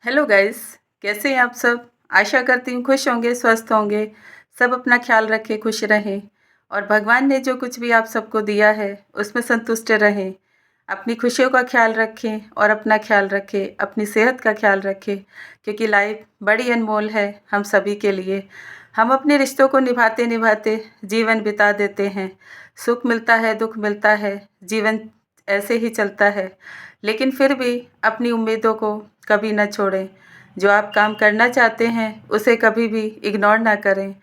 Hello guys. कैसे हैं आप सब। आशा करती हूँ खुश होंगे, स्वस्थ होंगे, सब अपना ख्याल रखें, खुश रहें और भगवान ने जो कुछ भी आप सबको दिया है उसमें संतुष्ट रहें। अपनी खुशियों का ख्याल रखें और अपना ख्याल रखें, अपनी सेहत का ख्याल रखें, क्योंकि लाइफ बड़ी अनमोल है हम सभी के लिए। हम अपने रिश्तों को निभाते निभाते जीवन बिता देते हैं। सुख मिलता है, दुख मिलता है, जीवन ऐसे ही चलता है। लेकिन फिर भी अपनी उम्मीदों को कभी ना छोड़ें। जो आप काम करना चाहते हैं उसे कभी भी इग्नोर ना करें।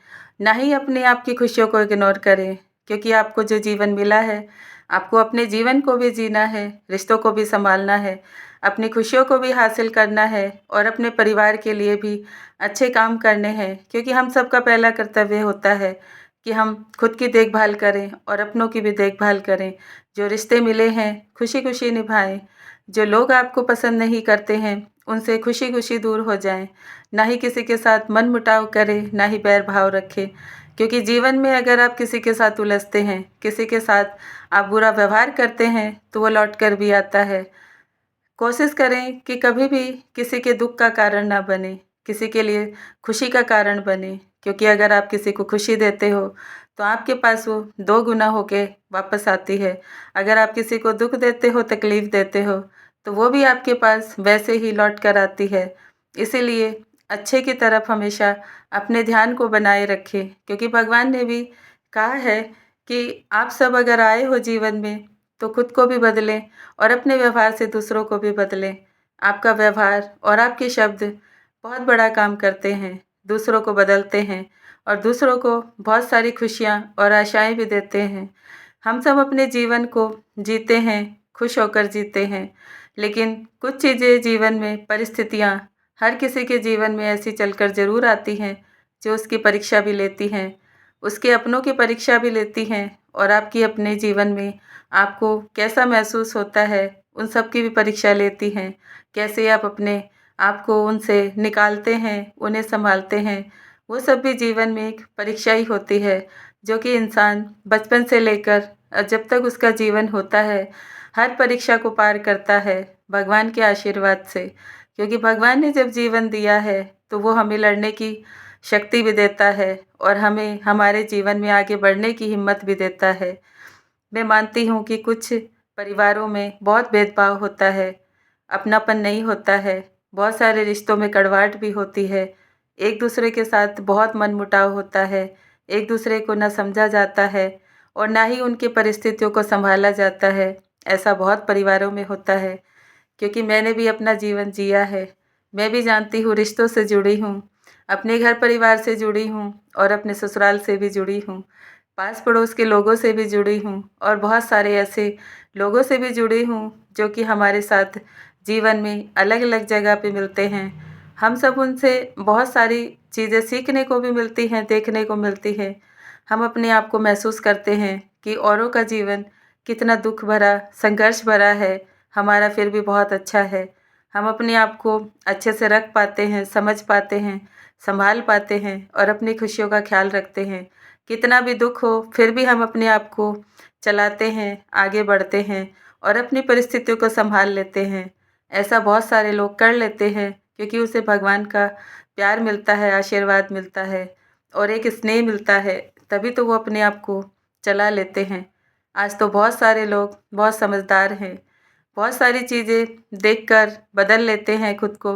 ना ही अपने आप की खुशियों को इग्नोर करें, क्योंकि आपको जो जीवन मिला है, आपको अपने जीवन को भी जीना है, रिश्तों को भी संभालना है, अपनी खुशियों को भी हासिल करना है और अपने परिवार के लिए भी अच्छे काम करने हैं। क्योंकि हम सबका पहला कर्तव्य होता है कि हम खुद की देखभाल करें और अपनों की भी देखभाल करें। जो रिश्ते मिले हैं खुशी खुशी निभाएं। जो लोग आपको पसंद नहीं करते हैं उनसे खुशी खुशी दूर हो जाएं। ना ही किसी के साथ मनमुटाव करें, ना ही बैर भाव रखें। क्योंकि जीवन में अगर आप किसी के साथ उलझते हैं, किसी के साथ आप बुरा व्यवहार करते हैं तो वो लौट कर भी आता है। कोशिश करें कि कभी भी किसी के दुख का कारण ना बने, किसी के लिए खुशी का कारण बने। क्योंकि अगर आप किसी को खुशी देते हो तो आपके पास वो 2 गुना होके वापस आती है। अगर आप किसी को दुख देते हो, तकलीफ़ देते हो, तो वो भी आपके पास वैसे ही लौट कर आती है। इसीलिए अच्छे की तरफ हमेशा अपने ध्यान को बनाए रखें, क्योंकि भगवान ने भी कहा है कि आप सब अगर आए हो जीवन में तो खुद को भी बदलें और अपने व्यवहार से दूसरों को भी बदलें। आपका व्यवहार और आपके शब्द बहुत बड़ा काम करते हैं, दूसरों को बदलते हैं और दूसरों को बहुत सारी खुशियाँ और आशाएँ भी देते हैं। हम सब अपने जीवन को जीते हैं, खुश होकर जीते हैं, लेकिन कुछ चीज़ें जीवन में, परिस्थितियाँ हर किसी के जीवन में ऐसी चलकर ज़रूर आती हैं, जो उसकी परीक्षा भी लेती हैं, उसके अपनों की परीक्षा भी लेती हैं और आपकी अपने जीवन में आपको कैसा महसूस होता है, उन सब की भी परीक्षा लेती हैं। कैसे आप अपने आप को उनसे निकालते हैं, उन्हें सँभालते हैं, वो सब भी जीवन में एक परीक्षा ही होती है, जो कि इंसान बचपन से लेकर जब तक उसका जीवन होता है, हर परीक्षा को पार करता है भगवान के आशीर्वाद से। क्योंकि भगवान ने जब जीवन दिया है, तो वो हमें लड़ने की शक्ति भी देता है और हमें हमारे जीवन में आगे बढ़ने की हिम्मत भी देता है। मैं मानती हूँ कि कुछ परिवारों में बहुत भेदभाव होता है, अपनापन नहीं होता है, बहुत सारे रिश्तों में कड़वाहट भी होती है, एक दूसरे के साथ बहुत मनमुटाव होता है, एक दूसरे को ना समझा जाता है और ना ही उनकी परिस्थितियों को संभाला जाता है। ऐसा बहुत परिवारों में होता है, क्योंकि मैंने भी अपना जीवन जिया है। मैं भी जानती हूँ, रिश्तों से जुड़ी हूँ, अपने घर परिवार से जुड़ी हूँ और अपने ससुराल से भी जुड़ी हूँ, पास पड़ोस के लोगों से भी जुड़ी हूँ और बहुत सारे ऐसे लोगों से भी जुड़ी हूँ जो कि हमारे साथ जीवन में अलग अलग जगह पे मिलते हैं। हम सब उनसे बहुत सारी चीज़ें सीखने को भी मिलती हैं, देखने को मिलती हैं। हम अपने आप को महसूस करते हैं कि औरों का जीवन कितना दुख भरा, संघर्ष भरा है, हमारा फिर भी बहुत अच्छा है। हम अपने आप को अच्छे से रख पाते हैं, समझ पाते हैं, संभाल पाते हैं और अपनी खुशियों का ख्याल रखते हैं। कितना भी दुख हो फिर भी हम अपने आप को चलाते हैं, आगे बढ़ते हैं और अपनी परिस्थितियों को संभाल लेते हैं। ऐसा बहुत सारे लोग कर लेते हैं, क्योंकि उसे भगवान का प्यार मिलता है, आशीर्वाद मिलता है और एक स्नेह मिलता है, तभी तो वो अपने आप को चला लेते हैं। आज तो बहुत सारे लोग बहुत समझदार हैं, बहुत सारी चीज़ें देखकर बदल लेते हैं खुद को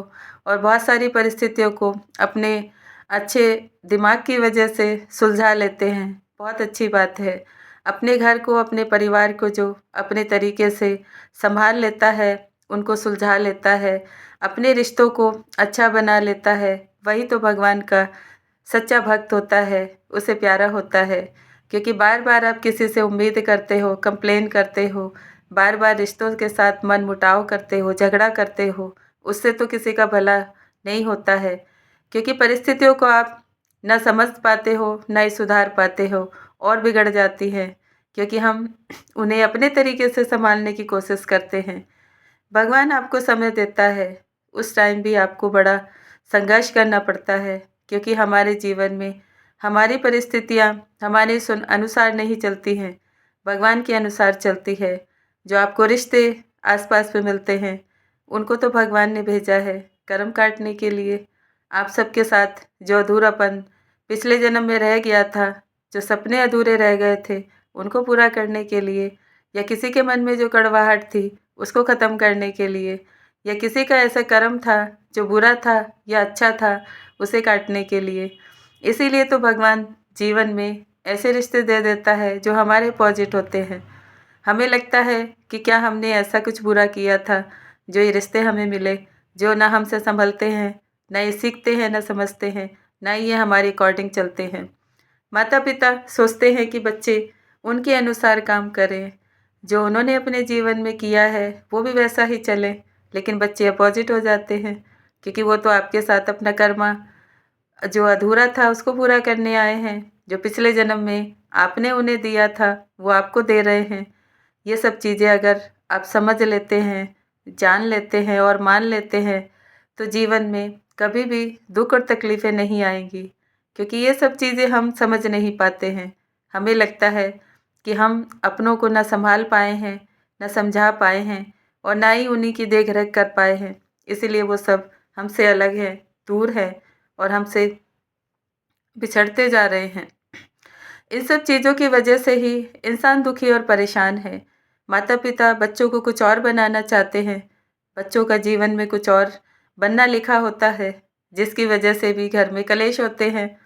और बहुत सारी परिस्थितियों को अपने अच्छे दिमाग की वजह से सुलझा लेते हैं। बहुत अच्छी बात है। अपने घर को, अपने परिवार को जो अपने तरीके से संभाल लेता है, उनको सुलझा लेता है, अपने रिश्तों को अच्छा बना लेता है, वही तो भगवान का सच्चा भक्त होता है, उसे प्यारा होता है। क्योंकि बार-बार आप किसी से उम्मीद करते हो, कंप्लेन करते हो, बार-बार रिश्तों के साथ मनमुटाव करते हो, झगड़ा करते हो, उससे तो किसी का भला नहीं होता है। क्योंकि परिस्थितियों को आप ना समझ पाते हो, ना ही सुधार पाते हो और बिगड़ जाती हैं, क्योंकि हम उन्हें अपने तरीके से सँभालने की कोशिश करते हैं। भगवान आपको समय देता है, उस टाइम भी आपको बड़ा संघर्ष करना पड़ता है, क्योंकि हमारे जीवन में हमारी परिस्थितियाँ हमारे अनुसार नहीं चलती हैं, भगवान के अनुसार चलती है। जो आपको रिश्ते आस-पास में मिलते हैं, उनको तो भगवान ने भेजा है, कर्म काटने के लिए, आप सबके साथ जो अधूरापन पिछले जन्म में रह गया था, जो सपने अधूरे रह गए थे, उनको पूरा करने के लिए, या किसी के मन में जो कड़वाहट थी उसको ख़त्म करने के लिए, या किसी का ऐसा कर्म था जो बुरा था या अच्छा था उसे काटने के लिए। इसीलिए तो भगवान जीवन में ऐसे रिश्ते दे देता है जो हमारे अपोजिट होते हैं। हमें लगता है कि क्या हमने ऐसा कुछ बुरा किया था जो ये रिश्ते हमें मिले, जो ना हमसे संभलते हैं, ना ये सीखते हैं, ना समझते हैं, ना ये हमारे अकॉर्डिंग चलते हैं। माता पिता सोचते हैं कि बच्चे उनके अनुसार काम करें, जो उन्होंने अपने जीवन में किया है वो भी वैसा ही चले, लेकिन बच्चे अपोजिट हो जाते हैं, क्योंकि वो तो आपके साथ अपना कर्मा जो अधूरा था उसको पूरा करने आए हैं। जो पिछले जन्म में आपने उन्हें दिया था वो आपको दे रहे हैं। ये सब चीज़ें अगर आप समझ लेते हैं, जान लेते हैं और मान लेते हैं, तो जीवन में कभी भी दुख और तकलीफ़ें नहीं आएंगी, क्योंकि ये सब चीज़ें हम समझ नहीं पाते हैं। हमें लगता है कि हम अपनों को ना संभाल पाए हैं, ना समझा पाए हैं, और ना ही उन्हीं की देख रेख कर पाए हैं। इसीलिए वो सब हमसे अलग हैं, दूर हैं और हमसे बिछड़ते जा रहे हैं। इन सब चीज़ों की वजह से ही इंसान दुखी और परेशान है। माता-पिता बच्चों को कुछ और बनाना चाहते हैं, बच्चों का जीवन में कुछ और बनना लिखा होता है, जिसकी वजह से भी घर में कलेश होते हैं,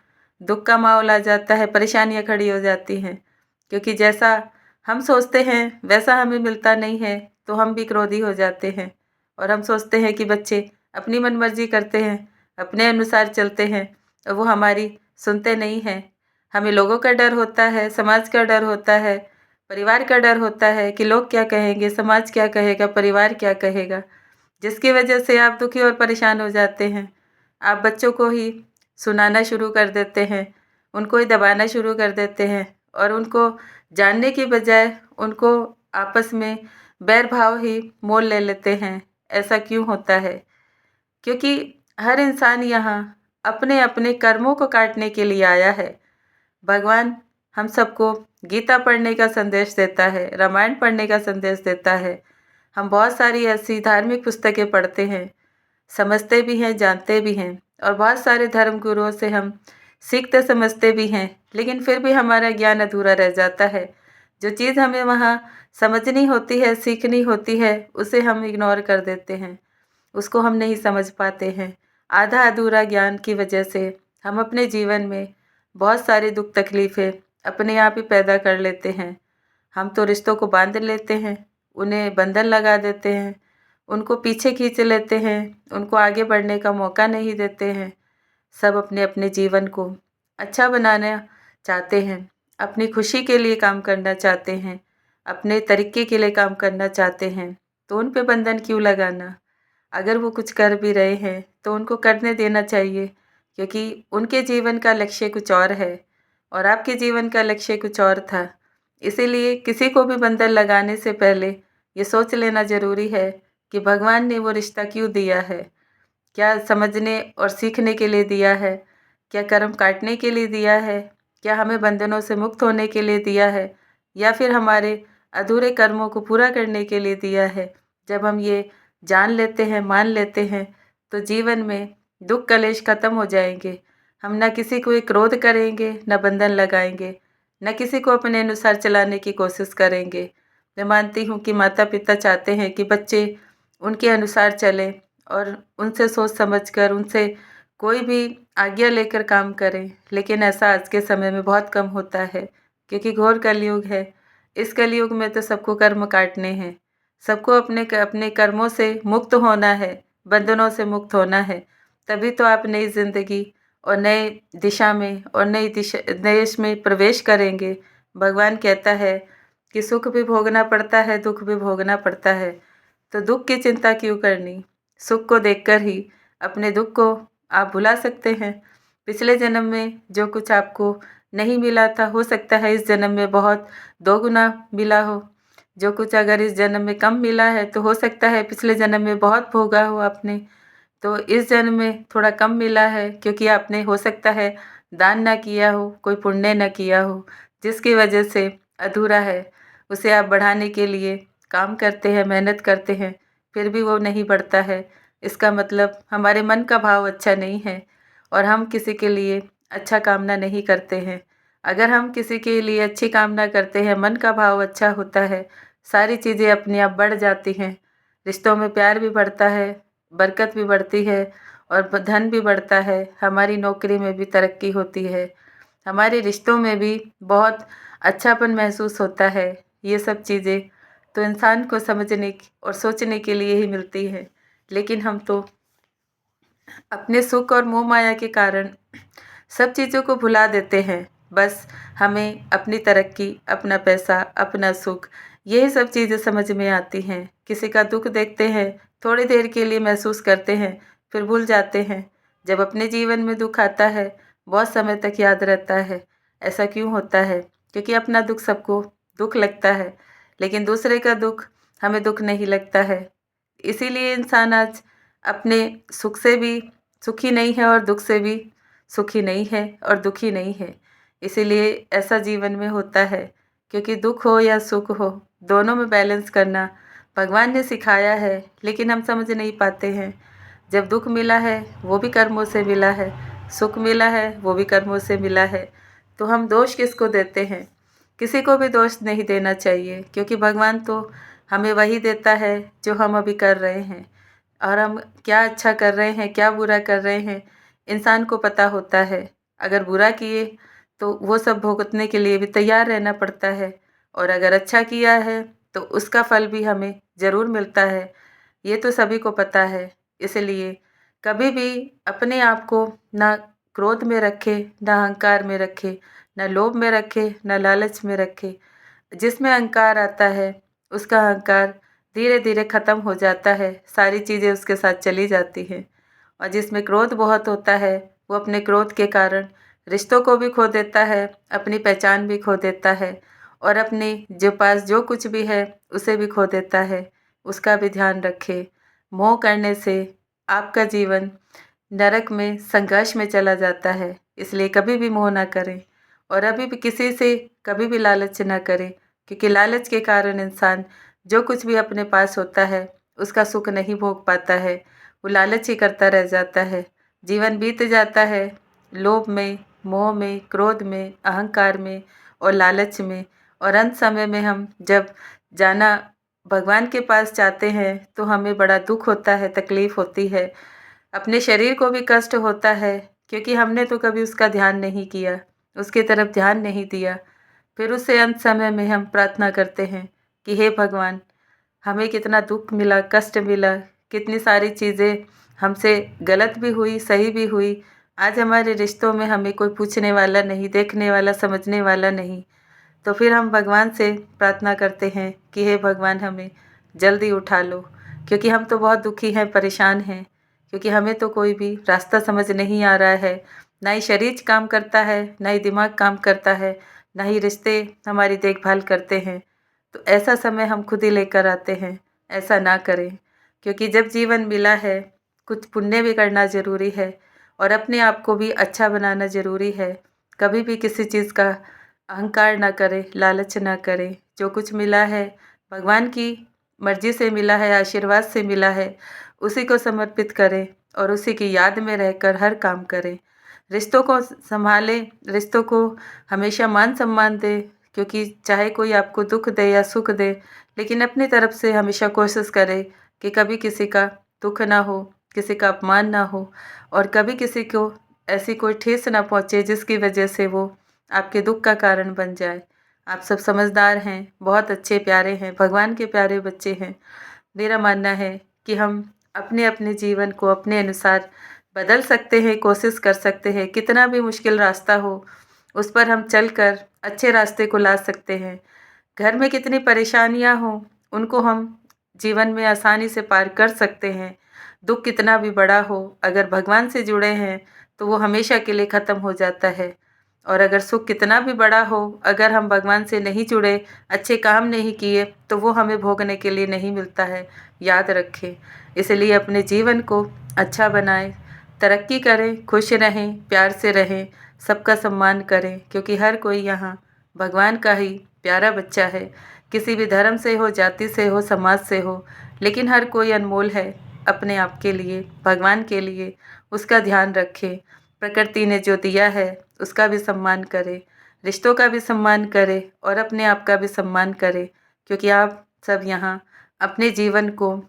दुःख का माहौल आ जाता है, परेशानियाँ खड़ी हो जाती हैं। क्योंकि जैसा हम सोचते हैं वैसा हमें मिलता नहीं है, तो हम भी क्रोधी हो जाते हैं और हम सोचते हैं कि बच्चे अपनी मनमर्जी करते हैं, अपने अनुसार चलते हैं और वो हमारी सुनते नहीं हैं। हमें लोगों का डर होता है, समाज का डर होता है, परिवार का डर होता है कि लोग क्या कहेंगे, समाज क्या कहेगा, परिवार क्या कहेगा, जिसकी वजह से आप दुखी और परेशान हो जाते हैं। आप बच्चों को ही सुनाना शुरू कर देते हैं, उनको ही दबाना शुरू कर देते हैं और उनको जानने की बजाय उनको आपस में बैर भाव ही मोल ले लेते हैं। ऐसा क्यों होता है? क्योंकि हर इंसान यहाँ अपने-अपने कर्मों को काटने के लिए आया है। भगवान हम सबको गीता पढ़ने का संदेश देता है, रामायण पढ़ने का संदेश देता है। हम बहुत सारी ऐसी धार्मिक पुस्तकें पढ़ते हैं, समझते भी हैं, जानते भी हैं और बहुत सारे धर्म गुरुओं से हम सीखते समझते भी हैं, लेकिन फिर भी हमारा ज्ञान अधूरा रह जाता है। जो चीज़ हमें वहाँ समझनी होती है, सीखनी होती है, उसे हम इग्नोर कर देते हैं, उसको हम नहीं समझ पाते हैं। आधा अधूरा ज्ञान की वजह से हम अपने जीवन में बहुत सारी दुख तकलीफ़ें अपने आप ही पैदा कर लेते हैं। हम तो रिश्तों को बांध लेते हैं, उन्हें बंधन लगा देते हैं, उनको पीछे खींच लेते हैं, उनको आगे बढ़ने का मौका नहीं देते हैं। सब अपने-अपने जीवन को अच्छा बनाना चाहते हैं, अपनी खुशी के लिए काम करना चाहते हैं, अपने तरीके के लिए काम करना चाहते हैं, तो उन पे बंधन क्यों लगाना? अगर वो कुछ कर भी रहे हैं, तो उनको करने देना चाहिए, क्योंकि उनके जीवन का लक्ष्य कुछ और है और आपके जीवन का लक्ष्य कुछ और था। इसीलिए किसी को भी बंधन लगाने से पहले ये सोच लेना ज़रूरी है कि भगवान ने वो रिश्ता क्यों दिया है? क्या समझने और सीखने के लिए दिया है? क्या कर्म काटने के लिए दिया है? क्या हमें बंधनों से मुक्त होने के लिए दिया है? या फिर हमारे अधूरे कर्मों को पूरा करने के लिए दिया है? जब हम ये जान लेते हैं, मान लेते हैं, तो जीवन में दुख कलेश खत्म हो जाएंगे। हम ना किसी को क्रोध करेंगे, ना बंधन लगाएंगे, न किसी को अपने अनुसार चलाने की कोशिश करेंगे। मैं मानती हूँ कि माता-पिता चाहते हैं कि बच्चे उनके अनुसार चलें और उनसे सोच समझकर उनसे कोई भी आज्ञा लेकर काम करें, लेकिन ऐसा आज के समय में बहुत कम होता है, क्योंकि घोर कलयुग है। इस कलयुग में तो सबको कर्म काटने हैं, सबको अपने कर्मों से मुक्त होना है, बंधनों से मुक्त होना है। तभी तो आप नई ज़िंदगी और नए दिशा में और नई दिशा देश में प्रवेश करेंगे। भगवान कहता है कि सुख भी भोगना पड़ता है, दुःख भी भोगना पड़ता है, तो दुःख की चिंता क्यों करनी? सुख को देखकर ही अपने दुःख को आप भुला सकते हैं। पिछले जन्म में जो कुछ आपको नहीं मिला था, हो सकता है इस जन्म में बहुत दोगुना मिला हो। जो कुछ अगर इस जन्म में कम मिला है, तो हो सकता है पिछले जन्म में बहुत भोगा हो आपने। तो इस जन्म में थोड़ा कम मिला है, क्योंकि आपने हो सकता है दान ना किया हो, कोई पुण्य ना किया हो, जिसकी वजह से अधूरा है। उसे आप बढ़ाने के लिए काम करते हैं, मेहनत करते हैं, फिर भी वो नहीं बढ़ता है। इसका मतलब हमारे मन का भाव अच्छा नहीं है और हम किसी के लिए अच्छा कामना नहीं करते हैं। अगर हम किसी के लिए अच्छी कामना करते हैं, मन का भाव अच्छा होता है, सारी चीज़ें अपने आप बढ़ जाती हैं। रिश्तों में प्यार भी बढ़ता है, बरकत भी बढ़ती है और धन भी बढ़ता है। हमारी नौकरी में भी तरक्की होती है, हमारे रिश्तों में भी बहुत अच्छापन महसूस होता है। ये सब चीज़ें तो इंसान को समझने और सोचने के लिए ही मिलती है, लेकिन हम तो अपने सुख और मोह माया के कारण सब चीज़ों को भुला देते हैं। बस हमें अपनी तरक्की, अपना पैसा, अपना सुख, यही सब चीज़ें समझ में आती हैं। किसी का दुख देखते हैं, थोड़ी देर के लिए महसूस करते हैं, फिर भूल जाते हैं। जब अपने जीवन में दुख आता है, बहुत समय तक याद रहता है। ऐसा क्यों होता है? क्योंकि अपना दुख सबको दुख लगता है, लेकिन दूसरे का दुख हमें दुख नहीं लगता है। इसीलिए इंसान आज अपने सुख से भी सुखी नहीं है और दुख से भी सुखी नहीं है और दुखी नहीं है। इसीलिए ऐसा जीवन में होता है, क्योंकि दुख हो या सुख हो, दोनों में बैलेंस करना भगवान ने सिखाया है, लेकिन हम समझ नहीं पाते हैं। जब दुख मिला है वो भी कर्मों से मिला है, सुख मिला है वो भी कर्मों से मिला है, तो हम दोष किसको देते हैं? किसी को भी दोष नहीं देना चाहिए, क्योंकि भगवान तो हमें वही देता है जो हम अभी कर रहे हैं। और हम क्या अच्छा कर रहे हैं, क्या बुरा कर रहे हैं, इंसान को पता होता है। अगर बुरा किए तो वो सब भुगतने के लिए भी तैयार रहना पड़ता है, और अगर अच्छा किया है तो उसका फल भी हमें ज़रूर मिलता है। ये तो सभी को पता है। इसलिए कभी भी अपने आप को ना क्रोध में रखे, ना अहंकार में रखे, ना लोभ में रखे, ना लालच में रखे। जिसमें अहंकार आता है, उसका अहंकार धीरे धीरे ख़त्म हो जाता है, सारी चीज़ें उसके साथ चली जाती हैं। और जिसमें क्रोध बहुत होता है, वो अपने क्रोध के कारण रिश्तों को भी खो देता है, अपनी पहचान भी खो देता है और अपने जो पास जो कुछ भी है उसे भी खो देता है। उसका भी ध्यान रखें। मोह करने से आपका जीवन नरक में, संघर्ष में चला जाता है। इसलिए कभी भी मोह ना करें और अभी भी किसी से कभी भी लालच ना करें, क्योंकि लालच के कारण इंसान जो कुछ भी अपने पास होता है उसका सुख नहीं भोग पाता है, वो लालच ही करता रह जाता है। जीवन बीत जाता है लोभ में, मोह में, क्रोध में, अहंकार में और लालच में, और अंत समय में हम जब जाना भगवान के पास जाते हैं तो हमें बड़ा दुख होता है, तकलीफ़ होती है, अपने शरीर को भी कष्ट होता है, क्योंकि हमने तो कभी उसका ध्यान नहीं किया, उसकी तरफ ध्यान नहीं दिया। फिर उससे अंत समय में हम प्रार्थना करते हैं कि हे भगवान, हमें कितना दुख मिला, कष्ट मिला, कितनी सारी चीज़ें हमसे गलत भी हुई, सही भी हुई। आज हमारे रिश्तों में हमें कोई पूछने वाला नहीं, देखने वाला, समझने वाला नहीं। तो फिर हम भगवान से प्रार्थना करते हैं कि हे भगवान, हमें जल्दी उठा लो, क्योंकि हम तो बहुत दुखी हैं, परेशान हैं, क्योंकि हमें तो कोई भी रास्ता समझ नहीं आ रहा है। ना ही शरीर काम करता है, ना ही दिमाग काम करता है, ना ही रिश्ते हमारी देखभाल करते हैं। तो ऐसा समय हम खुद ही लेकर आते हैं। ऐसा ना करें, क्योंकि जब जीवन मिला है, कुछ पुण्य भी करना ज़रूरी है और अपने आप को भी अच्छा बनाना ज़रूरी है। कभी भी किसी चीज़ का अहंकार ना करें, लालच ना करें। जो कुछ मिला है भगवान की मर्ज़ी से मिला है, आशीर्वाद से मिला है, उसी को समर्पित करें और उसी की याद में रहकर हर काम करें। रिश्तों को संभालें, रिश्तों को हमेशा मान-सम्मान दें, क्योंकि चाहे कोई आपको दुःख दे या सुख दे, लेकिन अपनी तरफ से हमेशा कोशिश करें कि कभी किसी का दुःख ना हो, किसी का अपमान ना हो और कभी किसी को ऐसी कोई ठेस ना पहुँचे जिसकी वजह से वो आपके दुःख का कारण बन जाए। आप सब समझदार हैं, बहुत अच्छे प्यारे हैं, भगवान के प्यारे बच्चे हैं। मेरा मानना है कि हम अपने-अपने जीवन को अपने अनुसार बदल सकते हैं, कोशिश कर सकते हैं। कितना भी मुश्किल रास्ता हो, उस पर हम चलकर अच्छे रास्ते को ला सकते हैं। घर में कितनी परेशानियाँ हों, उनको हम जीवन में आसानी से पार कर सकते हैं। दुःख कितना भी बड़ा हो, अगर भगवान से जुड़े हैं, तो वो हमेशा के लिए ख़त्म हो जाता है। और अगर सुख कितना भी बड़ा हो, अगर हम भगवान से नहीं जुड़े, अच्छे काम नहीं किए, तो वो हमें भोगने के लिए नहीं मिलता है। याद रखें। इसलिए अपने जीवन को अच्छा बनाएँ, तरक्की करें, खुश रहें, प्यार से रहें, सबका सम्मान करें, क्योंकि हर कोई यहाँ भगवान का ही प्यारा बच्चा है। किसी भी धर्म से हो, जाति से हो, समाज से हो, लेकिन हर कोई अनमोल है। अपने आप के लिए, भगवान के लिए उसका ध्यान रखें। प्रकृति ने जो दिया है उसका भी सम्मान करें, रिश्तों का भी सम्मान करें और अपने आप का भी सम्मान करें, क्योंकि आप सब यहाँ अपने जीवन को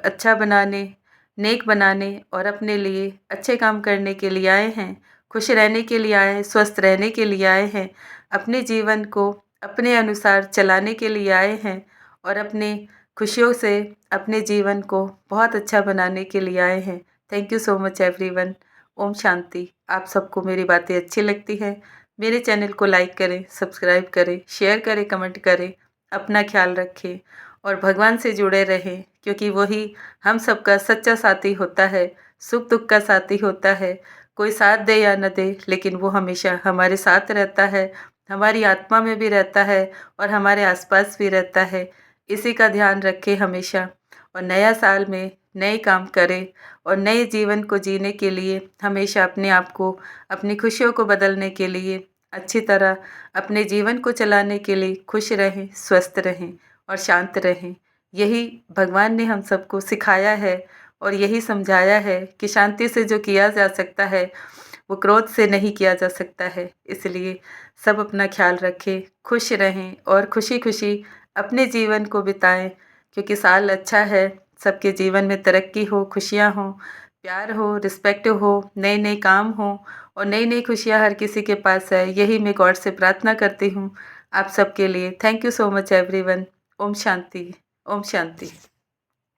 अच्छा बनाने, नेक बनाने और अपने लिए अच्छे काम करने के लिए आए हैं, खुश रहने के लिए आए हैं, स्वस्थ रहने के लिए आए हैं, अपने जीवन को अपने अनुसार चलाने के लिए आए हैं और अपने खुशियों से अपने जीवन को बहुत अच्छा बनाने के लिए आए हैं। Thank you so much everyone. ओम शांति। आप सबको मेरी बातें अच्छी लगती हैं, मेरे चैनल को लाइक करें, सब्सक्राइब करें, शेयर करें, कमेंट करें, अपना ख्याल रखें और भगवान से जुड़े रहें, क्योंकि वही हम सबका सच्चा साथी होता है, सुख दुख का साथी होता है। कोई साथ दे या न दे, लेकिन वो हमेशा हमारे साथ रहता है, हमारी आत्मा में भी रहता है और हमारे आसपास भी रहता है। इसी का ध्यान रखें हमेशा और नया साल में नए काम करें और नए जीवन को जीने के लिए हमेशा अपने आप को, अपनी खुशियों को बदलने के लिए, अच्छी तरह अपने जीवन को चलाने के लिए खुश रहें, स्वस्थ रहें और शांत रहें। यही भगवान ने हम सबको सिखाया है और यही समझाया है कि शांति से जो किया जा सकता है वो क्रोध से नहीं किया जा सकता है। इसलिए सब अपना ख्याल रखें, खुश रहें और खुशी-खुशी अपने जीवन को बिताएं, क्योंकि साल अच्छा है, सबके जीवन में तरक्की हो, खुशियाँ हों, प्यार हो, रिस्पेक्ट हो, नए-नए काम हों और नई-नई खुशियाँ हर किसी के पास आए। यही मैं गॉड से प्रार्थना करती हूँ आप सबके लिए। Thank you so much everyone. ओम शांति, ओम शांति।